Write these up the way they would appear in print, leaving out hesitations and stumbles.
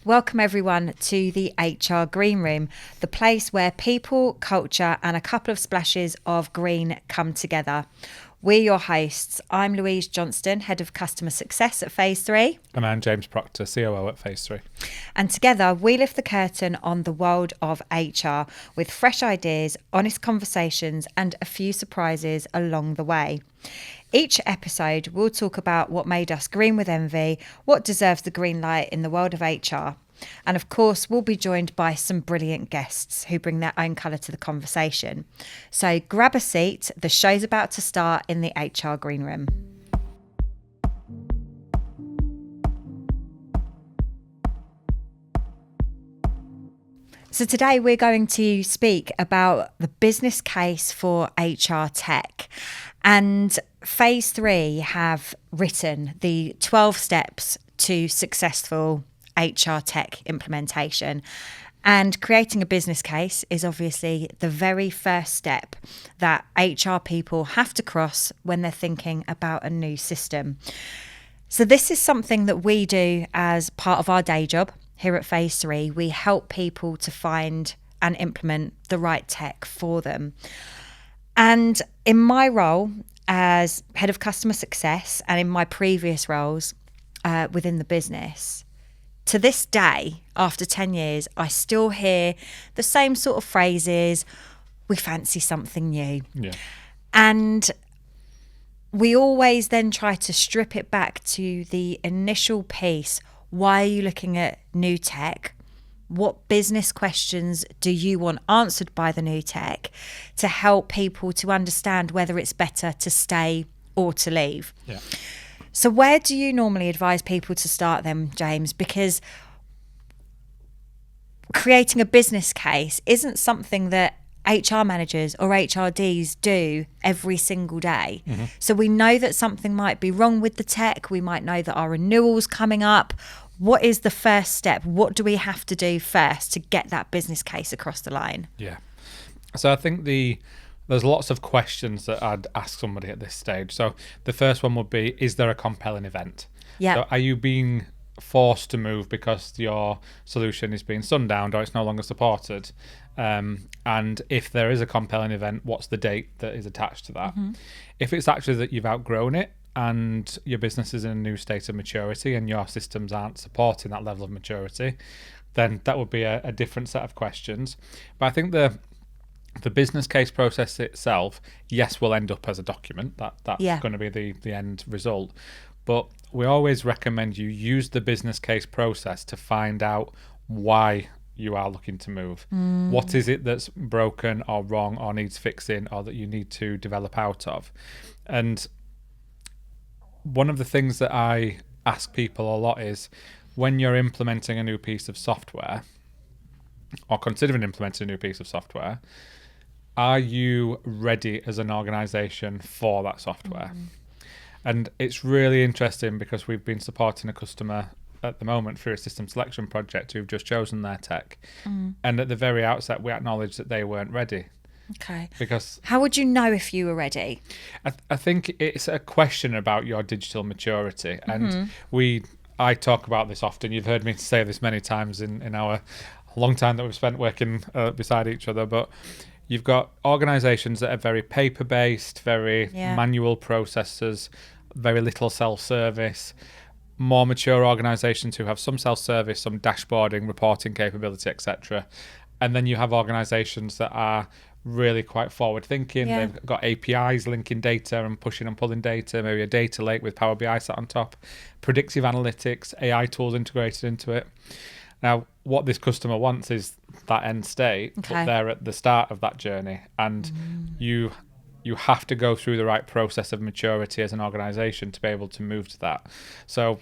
Welcome everyone to the HR Green Room, the place where people, culture and a couple of splashes of green come together. We're your hosts. I'm Louise Johnston, Head of Customer Success at Phase 3. And I'm James Proctor, COO at Phase 3. And together we lift the curtain on the world of HR with fresh ideas, honest conversations and a few surprises along the way. Each episode we'll talk about what made us green with envy, what deserves the green light in the world of HR. And of course, we'll be joined by some brilliant guests who bring their own colour to the conversation. So grab a seat, the show's about to start in the HR Green Room. So today we're going to speak about the business case for HR tech. And Phase 3 have written the 12 steps to successful HR tech implementation. And creating a business case is obviously the very first step that HR people have to cross when they're thinking about a new system. So this is something that we do as part of our day job here at Phase 3. We help people to find and implement the right tech for them. And in my role as Head of Customer Success and in my previous roles within the business, to this day, after 10 years, I still hear the same sort of phrases. We fancy something new. Yeah. And we always then try to strip it back to the initial piece. Why are you looking at new tech? What business questions do you want answered by the new tech to help people to understand whether it's better to stay or to leave? Yeah. So where do you normally advise people to start then, James? Because creating a business case isn't something that HR managers or HRDs do every single day. Mm-hmm. So we know that something might be wrong with the tech. We might know that our renewal's coming up. What is the first step? What do we have to do first to get that business case across the line? Yeah. So I think there's lots of questions that I'd ask somebody at this stage. So the first one would be, is there a compelling event? Yeah. So are you being forced to move because your solution is being sundowned or it's no longer supported? And if there is a compelling event, what's the date that is attached to that? Mm-hmm. If it's actually that you've outgrown it and your business is in a new state of maturity and your systems aren't supporting that level of maturity, then that would be a different set of questions. But I think the business case process itself, yes, will end up as a document. That's going to be the end result. But we always recommend you use the business case process to find out why you are looking to move. What is it that's broken or wrong or needs fixing or that you need to develop out of? And one of the things that I ask people a lot is, when you're implementing a new piece of software or considering implementing a new piece of software, are you ready as an organization for that software? And it's really interesting because we've been supporting a customer at the moment through a system selection project who've just chosen their tech. And at the very outset, we acknowledged that they weren't ready. Okay. Because how would you know if you were ready? I think it's a question about your digital maturity. And I talk about this often. You've heard me say this many times in our long time that we've spent working beside each other. But you've got organizations that are very paper-based, very manual processes, very little self-service. More mature organizations who have some self-service, some dashboarding, reporting capability, etc. And then you have organizations that are really quite forward-thinking. Yeah. They've got APIs linking data and pushing and pulling data, maybe a data lake with Power BI sat on top, predictive analytics, AI tools integrated into it. Now, what this customer wants is that end state, but they're at the start of that journey. And you have to go through the right process of maturity as an organization to be able to move to that. So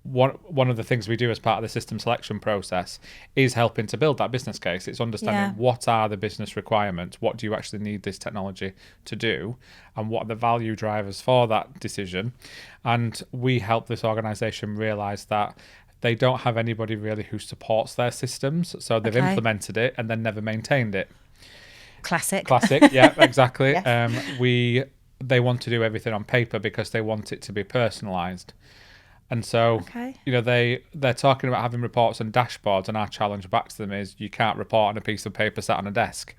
one of the things we do as part of the system selection process is helping to build that business case. It's understanding what are the business requirements, what do you actually need this technology to do, and what are the value drivers for that decision. And we help this organization realize that they don't have anybody really who supports their systems. So they've implemented it and then never maintained it. Classic, yeah, exactly. Yes. They want to do everything on paper because they want it to be personalized. And so, Okay. they're talking about having reports and dashboards, and our challenge back to them is you can't report on a piece of paper sat on a desk.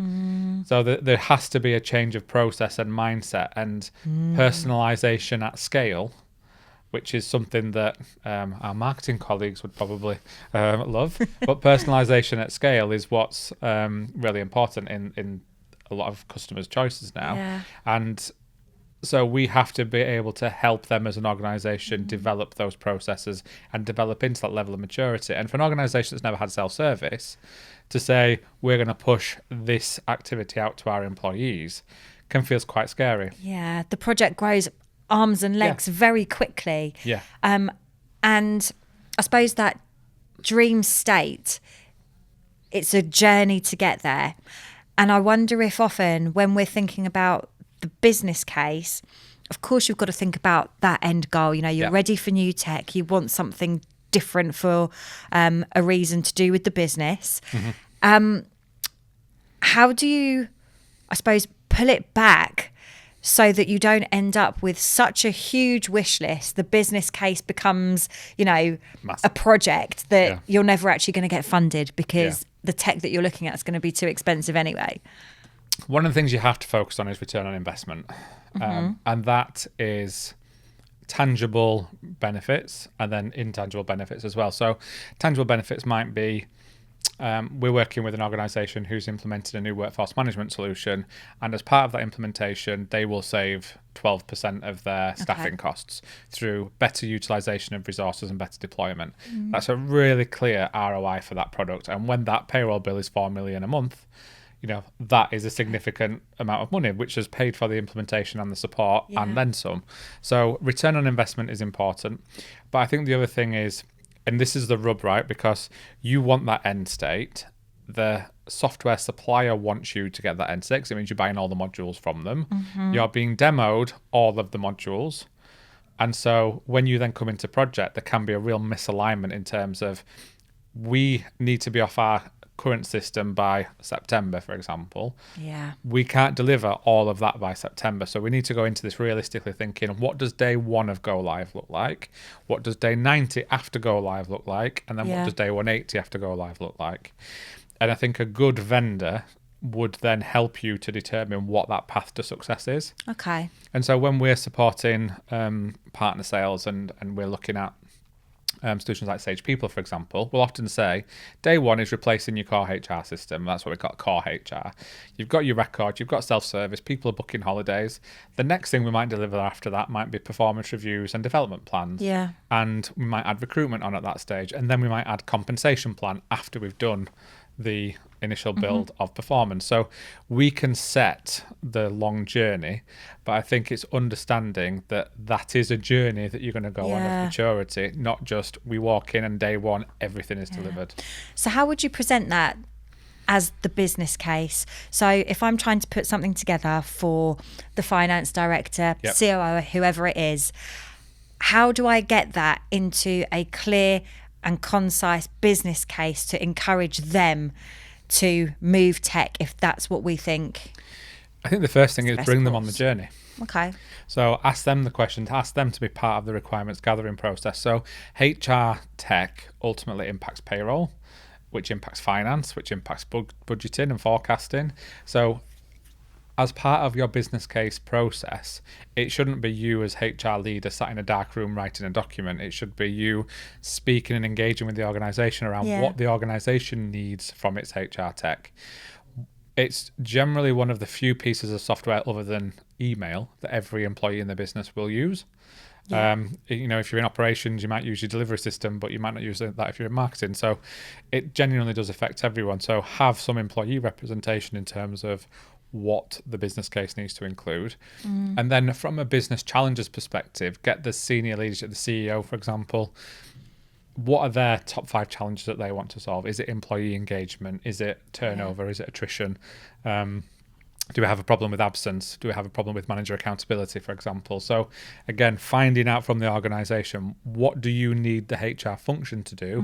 So there has to be a change of process and mindset and personalization at scale, which is something that our marketing colleagues would probably love. But personalization at scale is what's really important in a lot of customers' choices now. Yeah. And so we have to be able to help them as an organisation develop those processes and develop into that level of maturity. And for an organisation that's never had self-service, to say we're going to push this activity out to our employees can feel quite scary. Yeah, the project grows arms and legs very quickly. Yeah. And I suppose that dream state, it's a journey to get there. And I wonder if often when we're thinking about the business case, of course, you've got to think about that end goal. You're ready for new tech. You want something different for a reason to do with the business. How do you, I suppose, pull it back so that you don't end up with such a huge wish list? The business case becomes, Massive. a project that you're never actually going to get funded because the tech that you're looking at is going to be too expensive anyway. One of the things you have to focus on is return on investment. And that is tangible benefits and then intangible benefits as well. So tangible benefits might be we're working with an organisation who's implemented a new workforce management solution, and as part of that implementation, they will save 12% of their staffing costs through better utilisation of resources and better deployment. That's a really clear ROI for that product. And when that payroll bill is $4 million a month, that is a significant amount of money, which has paid for the implementation and the support and then some. So return on investment is important. But I think the other thing is, and this is the rub, right? Because you want that end state. The software supplier wants you to get that end state because it means you're buying all the modules from them. You're being demoed all of the modules. And so when you then come into project, there can be a real misalignment in terms of we need to be off our current system by September, for example. We can't deliver all of that by September. So we need to go into this realistically thinking, what does day 1 of go live look like? What does day 90 after go live look like? And then what does day 180 after go live look like? And I think a good vendor would then help you to determine what that path to success is. Okay. And so when we're supporting partner sales and we're looking at solutions like Sage People, for example, we'll often say day 1 is replacing your core HR system. That's what we call core HR. You've got your record, you've got self-service, people are booking holidays. The next thing we might deliver after that might be performance reviews and development plans. And we might add recruitment on at that stage. And then we might add compensation plan after we've done the initial build of performance. So we can set the long journey, but I think it's understanding that that is a journey that you're going to go on of maturity, not just we walk in and day 1 everything is delivered. So how would you present that as the business case? So if I'm trying to put something together for the finance director, COO, whoever it is, how do I get that into a clear and concise business case to encourage them to move tech if that's what we think? I think the first thing is bring them on the journey. Okay. So ask them the questions, ask them to be part of the requirements gathering process. So HR tech ultimately impacts payroll, which impacts finance, which impacts budgeting and forecasting. So as part of your business case process, it shouldn't be you as HR leader sat in a dark room writing a document. It should be you speaking and engaging with the organisation around what the organisation needs from its HR tech. It's generally one of the few pieces of software other than email that every employee in the business will use. If you're in operations, you might use your delivery system, but you might not use that if you're in marketing. So it genuinely does affect everyone. So have some employee representation in terms of what the business case needs to include. And then from a business challenges perspective, get the senior leadership, the CEO, for example, what are their top 5 challenges that they want to solve? Is it employee engagement? Is it turnover? Is it attrition? Do we have a problem with absence? Do we have a problem with manager accountability, for example? So again, finding out from the organisation, what do you need the HR function to do?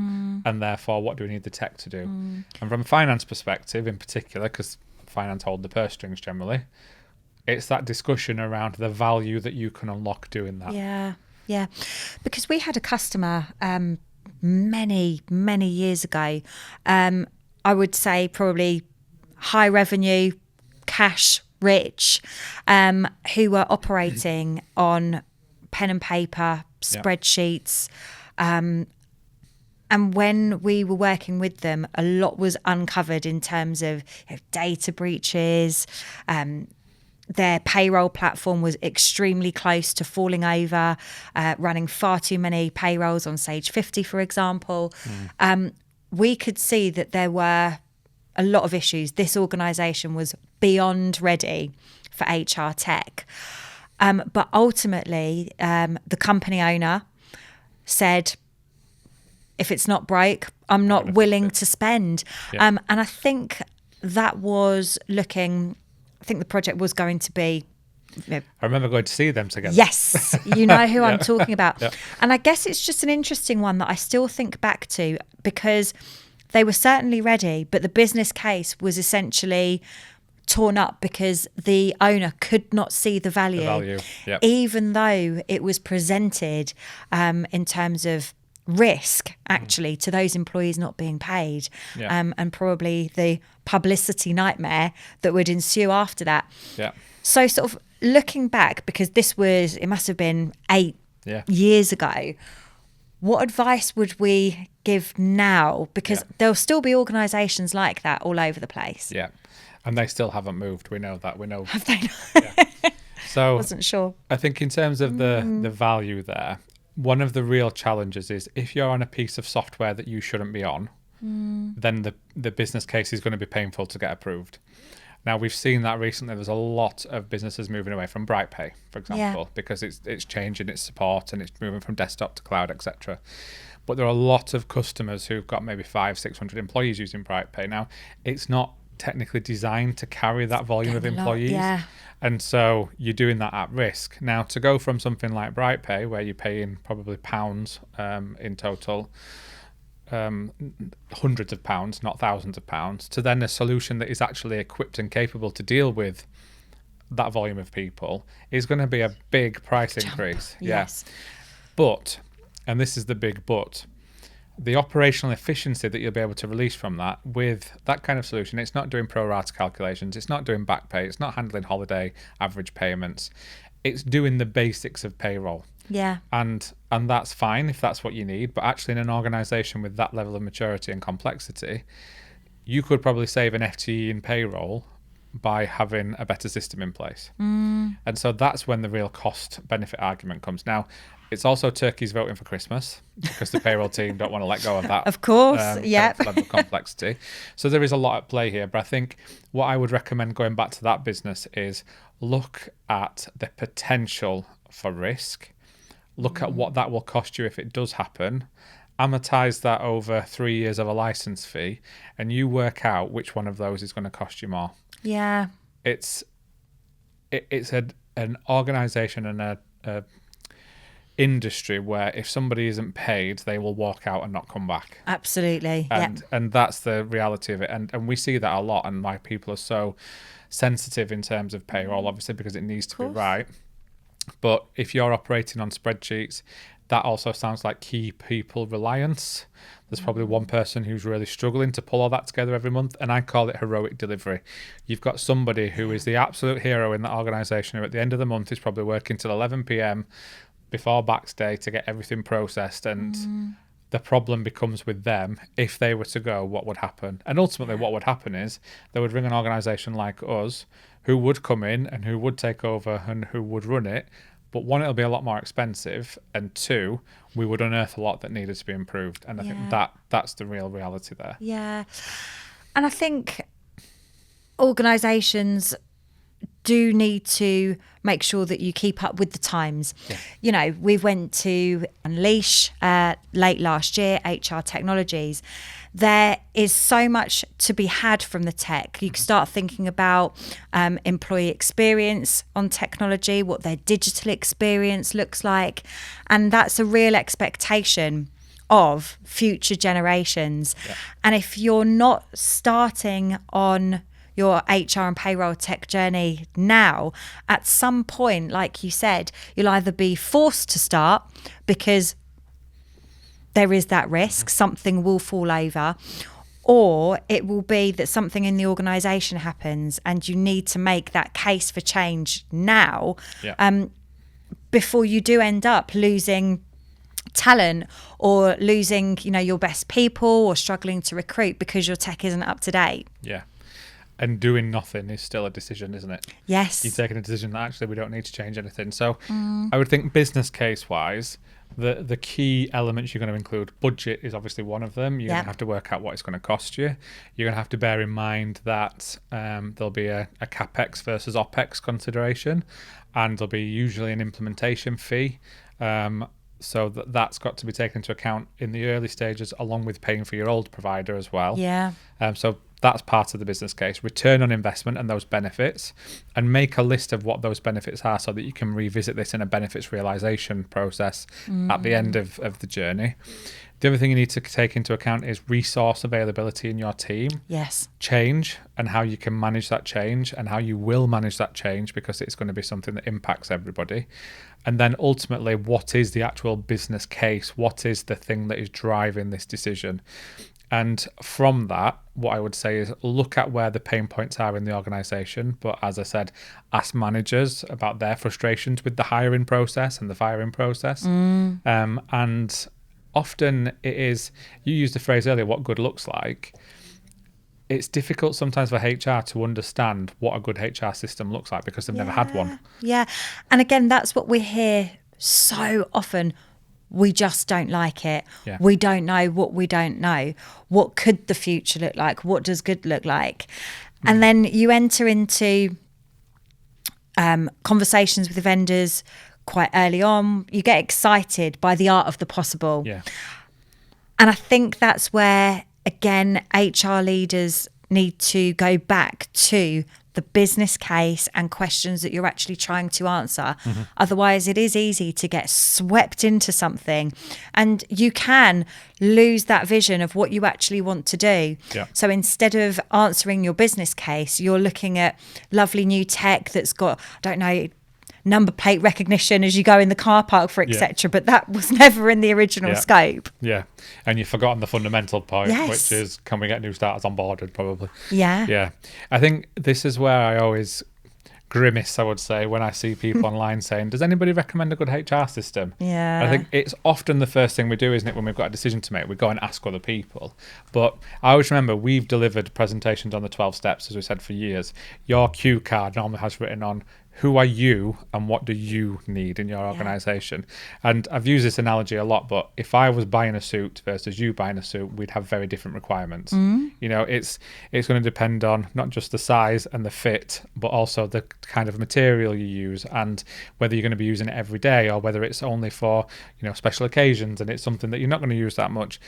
And therefore, what do we need the tech to do? And from a finance perspective in particular, because finance hold the purse strings generally, it's that discussion around the value that you can unlock doing that. Yeah, because we had a customer many years ago. I would say probably high revenue, cash rich, who were operating on pen and paper, spreadsheets. And when we were working with them, a lot was uncovered in terms of data breaches. Their payroll platform was extremely close to falling over, running far too many payrolls on Sage 50, for example. We could see that there were a lot of issues. This organisation was beyond ready for HR tech. But ultimately, the company owner said, if it's not broke, I'm not willing to spend. And I think that was I think the project was going to be... I remember going to see them together. Yes, you know who I'm talking about. And I guess it's just an interesting one that I still think back to, because they were certainly ready, but the business case was essentially torn up because the owner could not see the value. Even though it was presented in terms of risk actually to those employees not being paid, and probably the publicity nightmare that would ensue after that. So sort of looking back, because it must have been 8 years ago, what advice would we give now? Because there'll still be organisations like that all over the place. And they still haven't moved. We know that. We know. Have they not? So wasn't sure. I think in terms of the value there, one of the real challenges is if you're on a piece of software that you shouldn't be on, then the business case is going to be painful to get approved. Now, we've seen that recently. There's a lot of businesses moving away from BrightPay, for example, because it's changing its support and it's moving from desktop to cloud, etc. But there are a lot of customers who've got maybe 500-600 employees using BrightPay. Now, it's not technically designed to carry that volume of employees. And so you're doing that at risk. Now, to go from something like BrightPay, where you're paying probably pounds in total, hundreds of pounds, not thousands of pounds, to then a solution that is actually equipped and capable to deal with that volume of people is going to be a big price increase. But, and this is the big but, the operational efficiency that you'll be able to release from that with that kind of solution, it's not doing pro rata calculations, it's not doing back pay, it's not handling holiday average payments, it's doing the basics of payroll. And that's fine if that's what you need, but actually in an organisation with that level of maturity and complexity, you could probably save an FTE in payroll by having a better system in place. And so that's when the real cost benefit argument comes. Now, it's also turkeys voting for Christmas because the payroll team don't want to let go of that. Of course, kind of level of complexity. So there is a lot at play here. But I think what I would recommend going back to that business is look at the potential for risk. Look at what that will cost you if it does happen. Amortize that over 3 years of a license fee, and you work out which one of those is going to cost you more. It's an organisation and a industry where if somebody isn't paid, they will walk out and not come back. Absolutely. And that's the reality of it. And we see that a lot, and why people are so sensitive in terms of payroll, obviously, because it needs to be right. But if you're operating on spreadsheets, that also sounds like key people reliance. There's probably one person who's really struggling to pull all that together every month, and I call it heroic delivery. You've got somebody who is the absolute hero in that organisation who at the end of the month is probably working till 11 p.m. before Bax Day to get everything processed, and the problem becomes with them. If they were to go, what would happen? And ultimately what would happen is they would ring an organisation like us who would come in and who would take over and who would run it. But one, it'll be a lot more expensive, and two, we would unearth a lot that needed to be improved. And I think that's the real reality there. And I think organisations do need to make sure that you keep up with the times. You know, we went to Unleash late last year, HR Technologies. There is so much to be had from the tech. You can start thinking about employee experience on technology, what their digital experience looks like. And that's a real expectation of future generations. And if you're not starting on your HR and payroll tech journey now, at some point, like you said, you'll either be forced to start because there is that risk, something will fall over, or it will be that something in the organisation happens and you need to make that case for change now, before you do end up losing talent or losing, your best people, or struggling to recruit because your tech isn't up to date. Yeah. And doing nothing is still a decision, isn't it? Yes. You're taking a decision that actually we don't need to change anything. So I would think business case wise, the key elements you're going to include, budget is obviously one of them. You're going to have to work out what it's going to cost you. You're going to have to bear in mind that there'll be a CapEx versus OpEx consideration, and there'll be usually an implementation fee. So that's got to be taken into account in the early stages, along with paying for your old provider as well. Yeah. So that's part of the business case. Return on investment and those benefits, and make a list of what those benefits are so that you can revisit this in a benefits realization process at the end of the journey. The other thing you need to take into account is resource availability in your team. Yes. Change, and how you can manage that change, and how you will manage that change, because it's going to be something that impacts everybody. And then ultimately, what is the actual business case? What is the thing that is driving this decision? And from that, what I would say is look at where the pain points are in the organisation. But as I said, ask managers about their frustrations with the hiring process and the firing process. And often it is, you used the phrase earlier, what good looks like. It's difficult sometimes for HR to understand what a good HR system looks like because they've never had one. Yeah. And again, that's what we hear so often. We just don't like it. Yeah. We don't know what we don't know. What could the future look like? What does good look like? And then you enter into conversations with the vendors quite early on. You get excited by the art of the possible. Yeah. And I think that's where, again, HR leaders need to go back to the business case and questions that you're actually trying to answer. Otherwise, it is easy to get swept into something, and you can lose that vision of what you actually want to do. Yeah. So instead of answering your business case, you're looking at lovely new tech that's got, I don't know, number plate recognition as you go in the car park for etc. But that was never in the original scope. Yeah. And you've forgotten the fundamental point, Yes. which is, can we get new starters on boarded, probably. Yeah. I think this is where I always grimace, I would say, when I see people online saying, does anybody recommend a good HR system? Yeah. I think it's often the first thing we do, isn't it, when we've got a decision to make? We go and ask other people. But I always remember we've delivered presentations on the 12 steps, as we said, for years. Your cue card normally has written on, who are you and what do you need in your organisation? And I've used this analogy a lot, but if I was buying a suit versus you buying a suit, we'd have very different requirements. It's going to depend on not just the size and the fit, but also the kind of material you use, and whether you're going to be using it every day or whether it's only for special occasions and it's something that you're not going to use that much.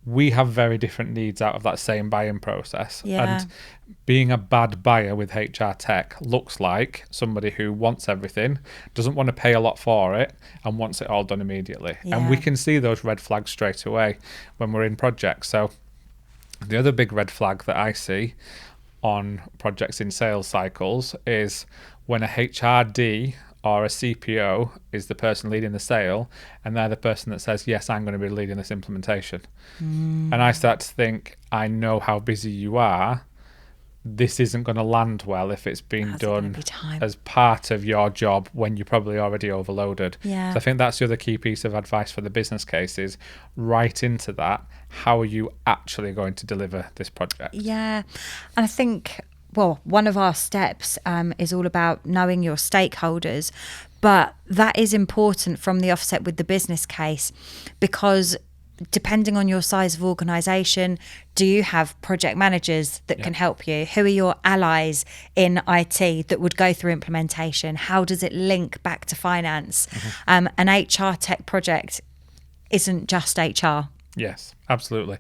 We have very different needs out of that same buying process. Yeah. And being a bad buyer with HR tech looks like somebody who wants everything, doesn't want to pay a lot for it, and wants it all done immediately. Yeah. And we can see those red flags straight away when we're in projects. So the other big red flag that I see on projects in sales cycles is when a HRD or a CPO is the person leading the sale, and they're the person that says, yes, I'm going to be leading this implementation. And I start to think, I know how busy you are. This isn't going to land well if it's been How's it gonna done be time? as part of your job when you're probably already overloaded. Yeah. So I think that's the other key piece of advice for the business case is write into that, how are you actually going to deliver this project? Yeah. And I think, well, one of our steps is all about knowing your stakeholders, but that is important from the offset with the business case, because depending on your size of organisation, do you have project managers that can help you? Who are your allies in IT that would go through implementation? How does it link back to finance? An HR tech project isn't just HR. Yes, absolutely.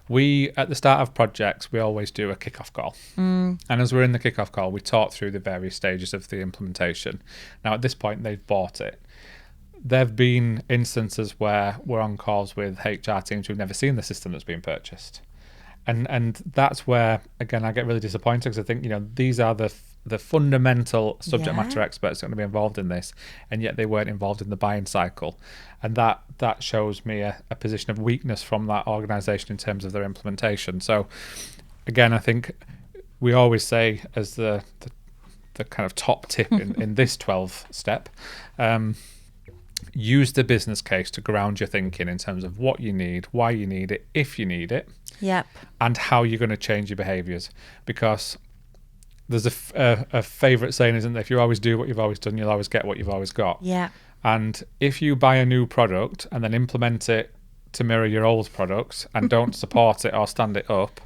We, at the start of projects, we always do a kickoff call. And as we're in the kickoff call, we talk through the various stages of the implementation. Now, at this point, they've bought it. There have been instances where we're on calls with HR teams who've never seen the system that's been purchased. And that's where, again, I get really disappointed, because I think, these are the fundamental subject Yeah. matter experts that are going to be involved in this, and yet they weren't involved in the buying cycle. And that shows me a position of weakness from that organisation in terms of their implementation. So again, I think we always say, as the kind of top tip in this 12 step, use the business case to ground your thinking in terms of what you need, why you need it, if you need it, Yep. and how you're going to change your behaviours. Because there's a favourite saying, isn't there? If you always do what you've always done, you'll always get what you've always got. Yeah. And if you buy a new product and then implement it to mirror your old products and don't support it or stand it up,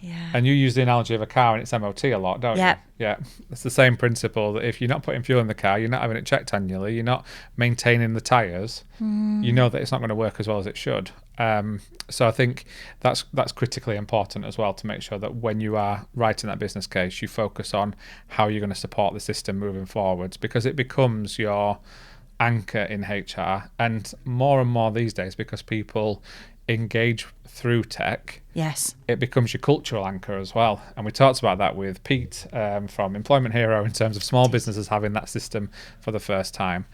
Yeah. and you use the analogy of a car and its MOT a lot, don't Yeah. you? Yeah. It's the same principle, that if you're not putting fuel in the car, you're not having it checked annually, you're not maintaining the tyres, you know that it's not going to work as well as it should. So I think that's critically important as well, to make sure that when you are writing that business case, you focus on how you're going to support the system moving forwards, because it becomes your anchor in HR. And more these days, because people engage through tech, Yes. it becomes your cultural anchor as well. And we talked about that with Pete from Employment Hero, in terms of small businesses having that system for the first time.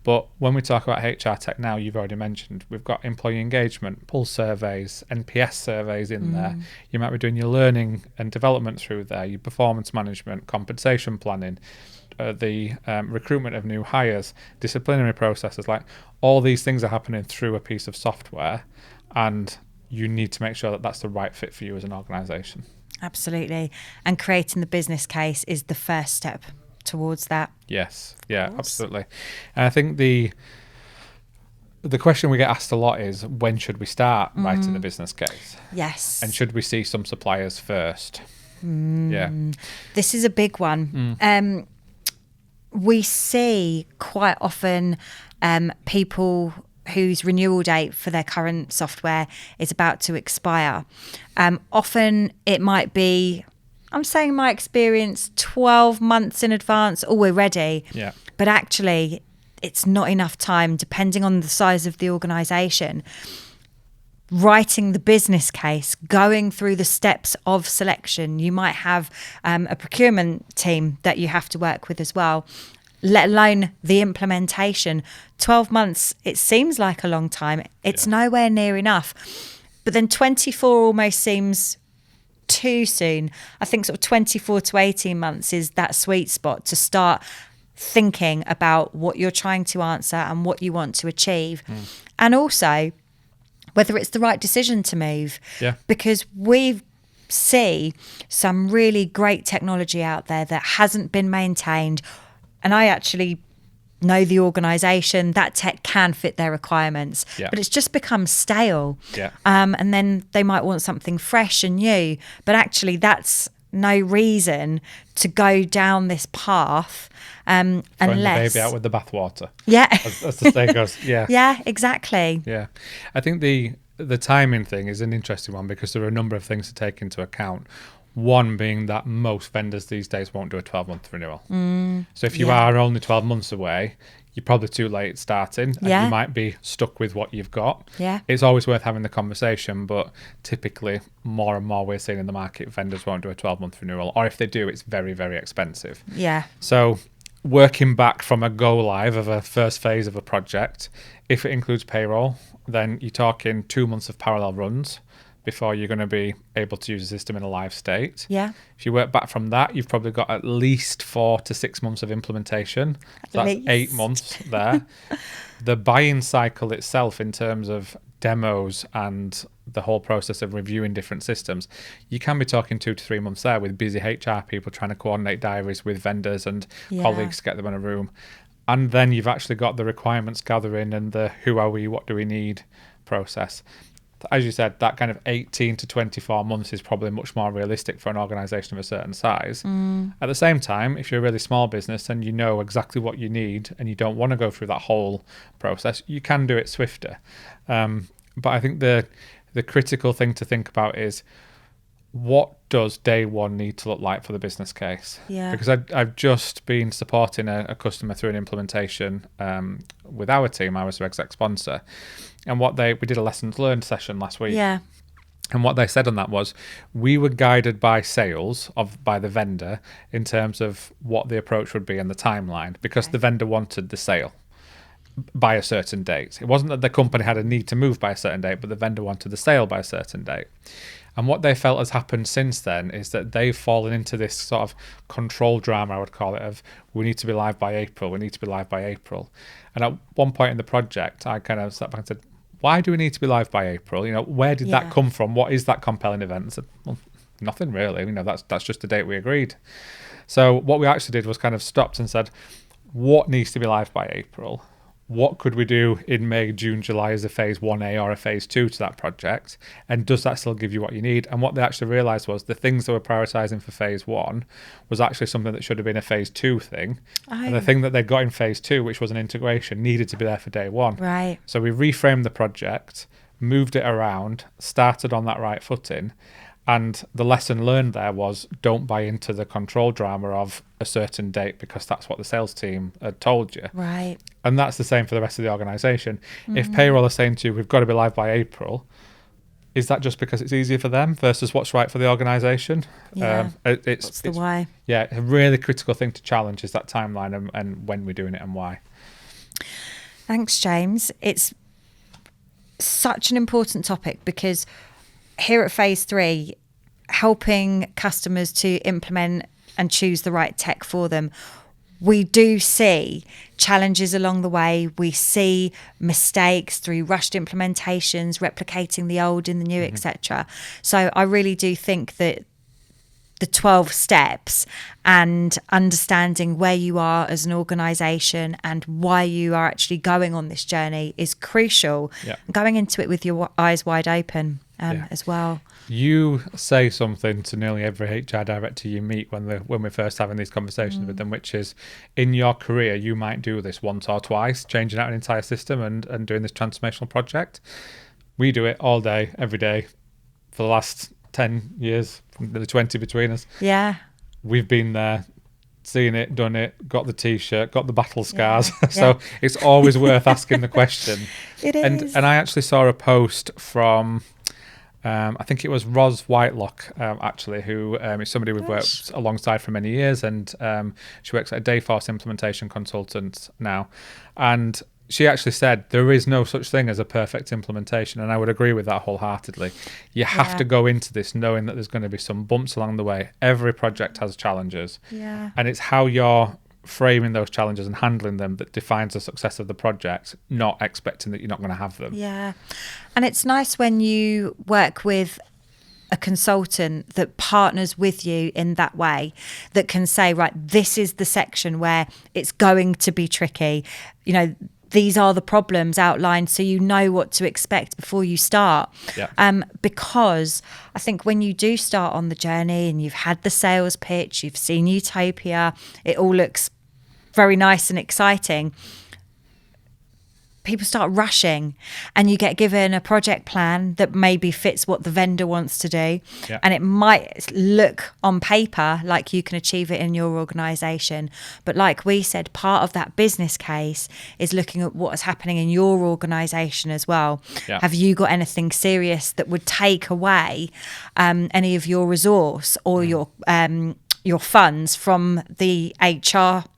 But when we talk about HR tech now, you've already mentioned, we've got employee engagement, pulse surveys, NPS surveys in there. You might be doing your learning and development through there, your performance management, compensation planning, the recruitment of new hires, disciplinary processes. Like, all these things are happening through a piece of software, and you need to make sure that that's the right fit for you as an organisation. Absolutely. And creating the business case is the first step towards that. Yes, yeah, absolutely. And I think the question we get asked a lot is, when should we start writing the business case? Yes. And should we see some suppliers first? Yeah. This is a big one. We see quite often people whose renewal date for their current software is about to expire. Often it might be, I'm saying my experience, 12 months in advance, oh, we're ready. Yeah. But actually, it's not enough time, depending on the size of the organisation. Writing the business case, going through the steps of selection. You might have a procurement team that you have to work with as well, let alone the implementation. 12 months, it seems like a long time. It's nowhere near enough. But then 24 almost seems too soon. I think sort of 24 to 18 months is that sweet spot to start thinking about what you're trying to answer and what you want to achieve. And also whether it's the right decision to move. Yeah. Because we see some really great technology out there that hasn't been maintained. And I actually know the organisation, that tech can fit their requirements, but it's just become stale. Yeah. And then they might want something fresh and new, but actually that's no reason to go down this path Throwing unless the baby out with the bathwater. Yeah. As the saying goes. Yeah. Yeah, exactly. Yeah. I think the timing thing is an interesting one, because there are a number of things to take into account. One being that most vendors these days won't do a 12-month renewal. So if you are only 12 months away, you're probably too late starting, and you might be stuck with what you've got. Yeah. It's always worth having the conversation, but typically more and more we're seeing in the market, vendors won't do a 12-month renewal, or if they do, it's very, very expensive. Yeah. So working back from a go live of a first phase of a project, if it includes payroll, then you're talking 2 months of parallel runs before you're going to be able to use the system in a live state. Yeah. If you work back from that, you've probably got at least 4 to 6 months of implementation. So that's 8 months there. The buying cycle itself, in terms of demos and the whole process of reviewing different systems, you can be talking 2 to 3 months there, with busy HR people trying to coordinate diaries with vendors and colleagues to get them in a room. And then you've actually got the requirements gathering and the who are we, what do we need process. As you said, that kind of 18 to 24 months is probably much more realistic for an organisation of a certain size. At the same time, if you're a really small business and you know exactly what you need and you don't want to go through that whole process, you can do it swifter. But I think the critical thing to think about is, what does day one need to look like for the business case? Yeah. Because I've just been supporting a customer through an implementation with our team. I was their exec sponsor. And we did a lessons learned session last week. Yeah. And what they said on that was, we were guided by sales by the vendor in terms of what the approach would be and the timeline, because the vendor wanted the sale by a certain date. It wasn't that the company had a need to move by a certain date, but the vendor wanted the sale by a certain date. And what they felt has happened since then is that they've fallen into this sort of control drama, I would call it, of we need to be live by April, we need to be live by April. And at one point in the project, I kind of sat back and said, why do we need to be live by April? You know, where did that come from? What is that compelling event? I said, well, nothing really. You know, that's just the date we agreed. So what we actually did was kind of stopped and said, what needs to be live by April? What could we do in May, June, July as a phase 1A or a phase 2 to that project? And does that still give you what you need? And what they actually realised was the things they were prioritising for phase 1 was actually something that should have been a phase 2 thing. And the thing that they got in phase 2, which was an integration, needed to be there for day 1. Right. So we reframed the project, moved it around, started on that right footing. And the lesson learned there was, don't buy into the control drama of a certain date because that's what the sales team had told you. Right. And that's the same for the rest of the organisation. If payroll are saying to you, we've got to be live by April, is that just because it's easier for them versus what's right for the organisation? Yeah. It's the why. Yeah, a really critical thing to challenge is that timeline and when we're doing it and why. Thanks, James. It's such an important topic because here at phase 3, helping customers to implement and choose the right tech for them, we do see challenges along the way. We see mistakes through rushed implementations, replicating the old in the new, etc. So I really do think that the 12 steps and understanding where you are as an organisation and why you are actually going on this journey is crucial. Yeah. Going into it with your eyes wide open as well. You say something to nearly every HR director you meet when we're first having these conversations with them, which is, in your career, you might do this once or twice, changing out an entire system and doing this transformational project. We do it all day, every day, for the last 10 years, the 20 between us. Yeah. We've been there, seen it, done it, got the T-shirt, got the battle scars. So it's always worth asking the question. It is. And I actually saw a post from... I think it was Ros Whitelock, actually, who is somebody we've worked alongside for many years, and she works at a Dayforce implementation consultant now. And she actually said there is no such thing as a perfect implementation, and I would agree with that wholeheartedly. You have to go into this knowing that there's going to be some bumps along the way. Every project has challenges, and it's how you're framing those challenges and handling them that defines the success of the project, not expecting that you're not going to have them. Yeah. And it's nice when you work with a consultant that partners with you in that way, that can say, right, this is the section where it's going to be tricky. You know, these are the problems outlined so you know what to expect before you start. Because I think when you do start on the journey and you've had the sales pitch, you've seen Utopia, it all looks very nice and exciting, people start rushing and you get given a project plan that maybe fits what the vendor wants to do. And it might look on paper like you can achieve it in your organisation. But like we said, part of that business case is looking at what is happening in your organisation as well. Have you got anything serious that would take away any of your resource or your funds from the HR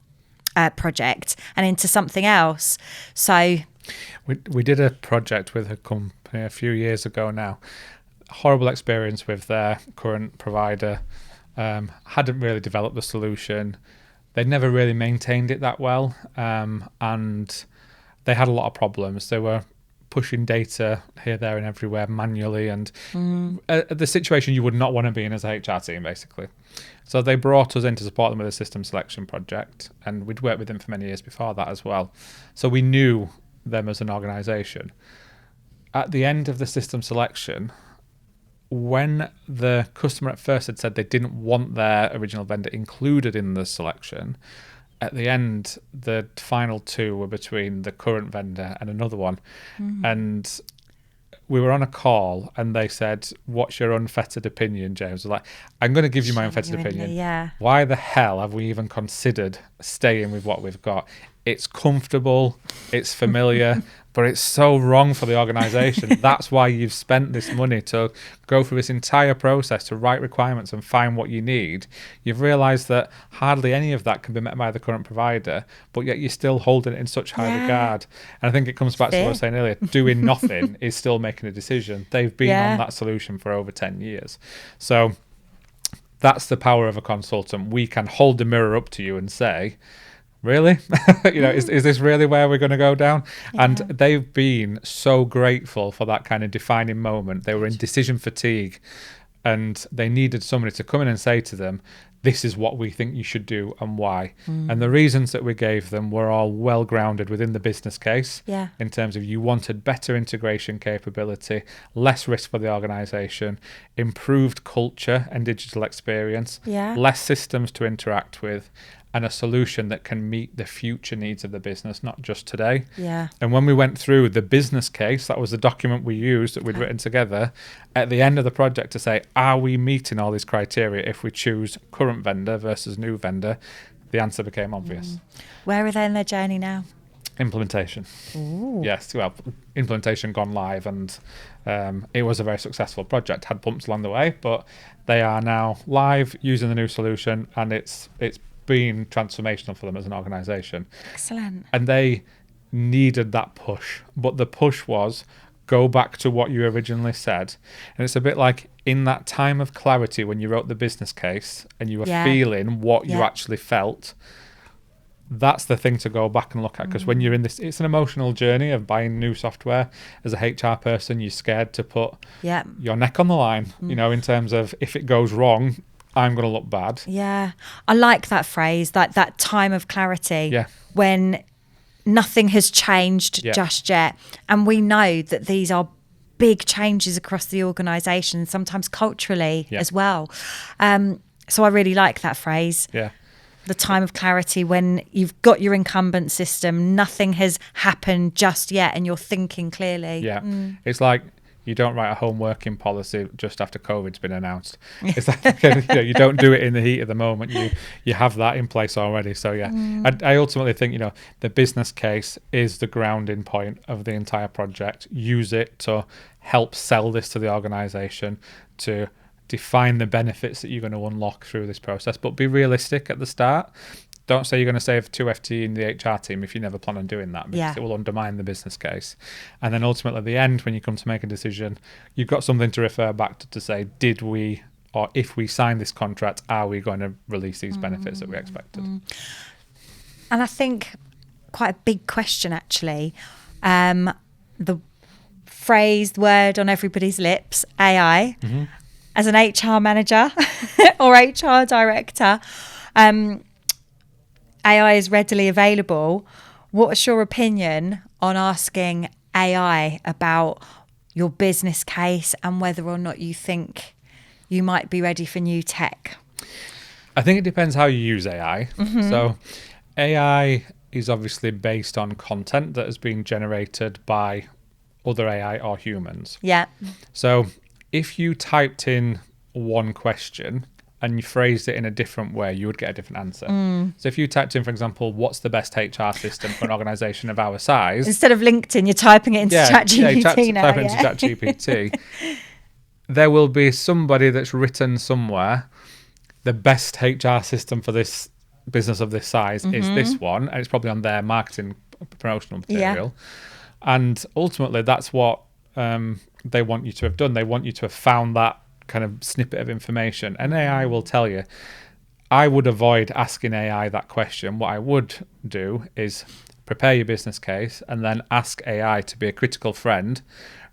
project and into something else? So we did a project with a company a few years ago now. Horrible experience with their current provider. Hadn't really developed the solution. They'd never really maintained it that well, and they had a lot of problems. They were pushing data here, there, and everywhere manually, and the situation you would not want to be in as a HR team, basically. So they brought us in to support them with a system selection project, and we'd worked with them for many years before that as well. So we knew them as an organisation. At the end of the system selection, when the customer at first had said they didn't want their original vendor included in the selection, at the end, the final two were between the current vendor and another one. And we were on a call and they said, what's your unfettered opinion, James? I was like, I'm going to give you my unfettered opinion. Why the hell have we even considered staying with what we've got? It's comfortable, it's familiar, but it's so wrong for the organisation. That's why you've spent this money to go through this entire process to write requirements and find what you need. You've realised that hardly any of that can be met by the current provider, but yet you're still holding it in such high regard. And I think it comes back to what I was saying earlier. Doing nothing is still making a decision. They've been on that solution for over 10 years. So that's the power of a consultant. We can hold the mirror up to you and say, really? Is this really where we're going to go down? And they've been so grateful for that kind of defining moment. They were in decision fatigue, and they needed somebody to come in and say to them, this is what we think you should do and why. And the reasons that we gave them were all well grounded within the business case, in terms of you wanted better integration capability, less risk for the organisation, improved culture and digital experience, less systems to interact with, and a solution that can meet the future needs of the business, not just today. And when we went through the business case, that was the document we used that we'd written together, at the end of the project to say, are we meeting all these criteria if we choose current vendor versus new vendor? The answer became obvious. Where are they in their journey now? Implementation. Ooh. Yes, well, implementation gone live, and it was a very successful project. Had bumps along the way, but they are now live using the new solution, and it's been transformational for them as an organisation. Excellent. And they needed that push, but the push was go back to what you originally said. And it's a bit like in that time of clarity when you wrote the business case and you were feeling what you actually felt. That's the thing to go back and look at, because when you're in this, it's an emotional journey of buying new software. As a HR person, you're scared to put your neck on the line, in terms of if it goes wrong, I'm going to look bad. Yeah. I like that phrase, that time of clarity. Yeah. When nothing has changed just yet. And we know that these are big changes across the organisation, sometimes culturally as well. So I really like that phrase. Yeah. The time of clarity when you've got your incumbent system, nothing has happened just yet, and you're thinking clearly. Yeah. It's like, you don't write a home working policy just after COVID's been announced. It's like, you don't do it in the heat of the moment. You have that in place already. So I ultimately think the business case is the grounding point of the entire project. Use it to help sell this to the organisation, to define the benefits that you're going to unlock through this process, but be realistic at the start. Don't say you're going to save 2 FTE in the HR team if you never plan on doing that, because it will undermine the business case. And then ultimately at the end, when you come to make a decision, you've got something to refer back to say, did we, or if we sign this contract, are we going to release these benefits that we expected? And I think quite a big question, actually. The phrase, the word on everybody's lips, AI. As an HR manager or HR director, AI is readily available. What's your opinion on asking AI about your business case and whether or not you think you might be ready for new tech? I think it depends how you use AI. So AI is obviously based on content that has been generated by other AI or humans. Yeah. So if you typed in one question and you phrased it in a different way, you would get a different answer. So if you typed in, for example, what's the best HR system for an organisation of our size? Instead of LinkedIn, you're typing it into ChatGPT now. Type it into ChatGPT. There will be somebody that's written somewhere, the best HR system for this business of this size is this one, and it's probably on their marketing promotional material. And ultimately, that's what they want you to have done. They want you to have found that kind of snippet of information, and AI will tell you. I would avoid asking AI that question. What I would do is prepare your business case and then ask AI to be a critical friend,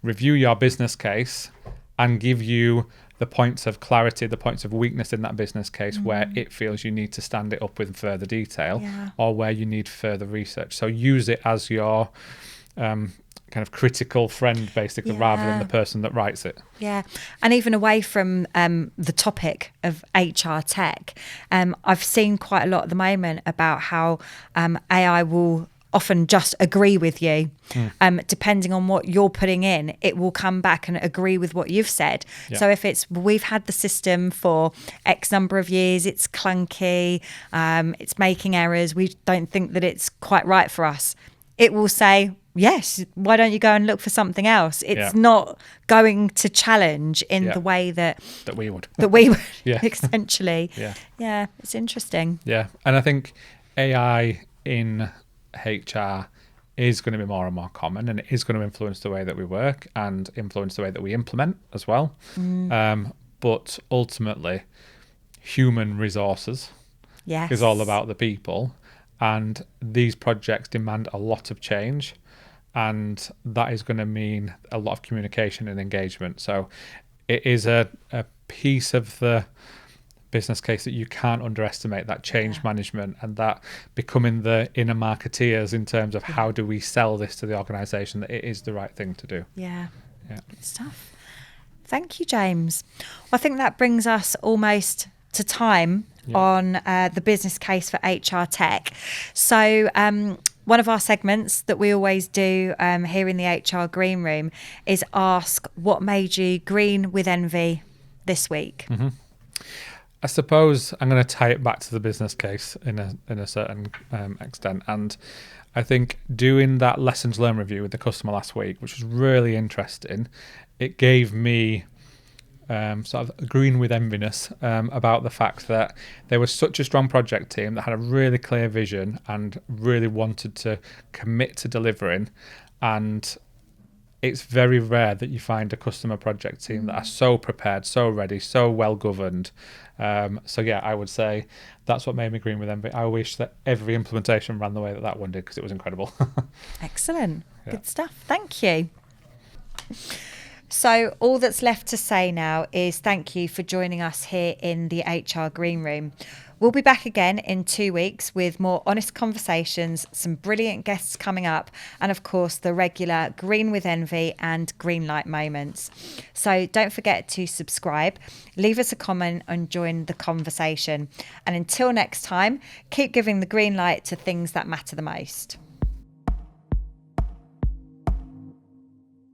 review your business case, and give you the points of clarity, the points of weakness in that business case where it feels you need to stand it up with further detail or where you need further research. So use it as your kind of critical friend, basically, rather than the person that writes it. Yeah. And even away from the topic of HR tech, I've seen quite a lot at the moment about how AI will often just agree with you. Depending on what you're putting in, it will come back and agree with what you've said. So if it's, we've had the system for X number of years, it's clunky, it's making errors, we don't think that it's quite right for us, it will say, yes, why don't you go and look for something else? It's Yeah. not going to challenge in Yeah. the way that we would. we would Yeah. essentially. Yeah. Yeah, it's interesting. Yeah. And I think AI in HR is going to be more and more common, and it is going to influence the way that we work and influence the way that we implement as well. But ultimately, human resources Yes. is all about the people, and these projects demand a lot of change, and that is going to mean a lot of communication and engagement. So it is a piece of the business case that you can't underestimate, that change management and that becoming the inner marketeers in terms of how do we sell this to the organization, that it is the right thing to do. Yeah. Yeah. Good stuff. Thank you, James. Well, I think that brings us almost to time on the business case for HR tech. So one of our segments that we always do here in the HR Green Room is ask what made you green with envy this week. I suppose I'm going to tie it back to the business case in a certain extent, and I think doing that lessons learned review with the customer last week, which was really interesting, it gave me sort of green with enviness about the fact that there was such a strong project team that had a really clear vision and really wanted to commit to delivering, and it's very rare that you find a customer project team that are so prepared, so ready, so well governed. So yeah, I would say that's what made me green with envy. I wish that every implementation ran the way that one did, because it was incredible. Excellent. Yeah. Good stuff. Thank you. So all that's left to say now is thank you for joining us here in the HR Green Room. We'll be back again in 2 weeks with more honest conversations, some brilliant guests coming up, and of course the regular Green with Envy and Green Light moments. So don't forget to subscribe, leave us a comment and join the conversation. And until next time, keep giving the green light to things that matter the most.